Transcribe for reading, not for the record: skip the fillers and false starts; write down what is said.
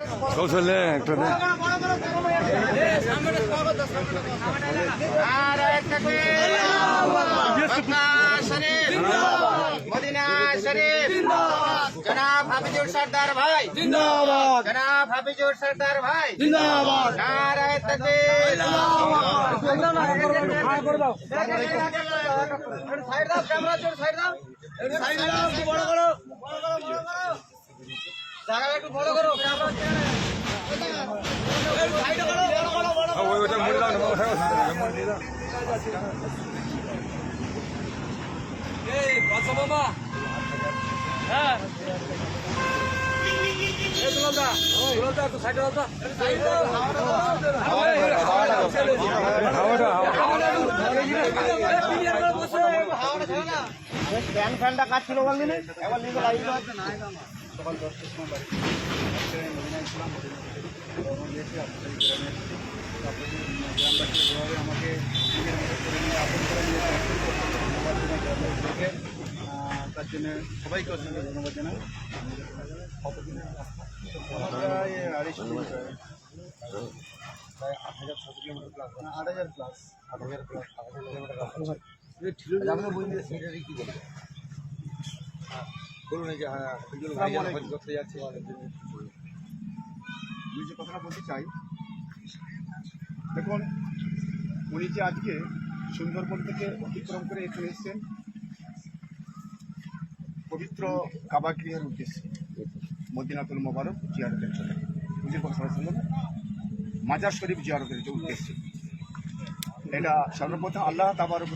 কৌশলে একটা মদিনা শরীফ জনাব হাফিজুর সরদার ভাই জিন্দাবাদ, জনাব হাফিজুর সরদার ভাই জিন্দাবাদ, নারায়ে তাকবীর সাইড দাও, ক্যামেরা জোর সাইড দাও, সাইড দাও, বড় করো, জায়গা একটু বড় করো, সাইড করো, বড় করো, ওইটা মুড়ি দাও না এই বাচ্চা বাবা হ্যাঁ এই দুলালদা একটু সাইডে দাও তো ফ্যানটা কাজ ছিল বললি না এবার নিজে লাইট সকাল 10টার সময় বাড়ি মদিনা ইসলাম গ্রামবাসী যেভাবে আমাকে নিজের মতো করে নিয়ে আপন করে নিয়ে দেখে তার জন্য সবাইকে অসংখ্য ধন্যবাদ জানাই। প্রায় 250 কিলোমিটার, প্রায় 8,600 kilometre plus, 8,000 plus, 8,000 plus, 8,000 kilometre রাস্তা। আমরা বলি যে সেটারই কি বলবো বলুন এই যে হ্যাঁ করতে যাচ্ছে আমি যে কথাটা বলতে চাই, দেখুন উনি যে আজকে সুন্দরবন থেকে অতিক্রম করে এখানে এসেছেন পবিত্র কাবা গৃহের উদ্দেশ্যে, মদিনাতুল মোবারক জিয়ারতের জন্য, হুজুর পাক সাল্লাল্লাহু আলাইহি ওয়াসাল্লাম মাজার শরীফ জিয়ারতের উদ্দেশ্যে। এটা সর্বপ্রথম আল্লাহ তাবারক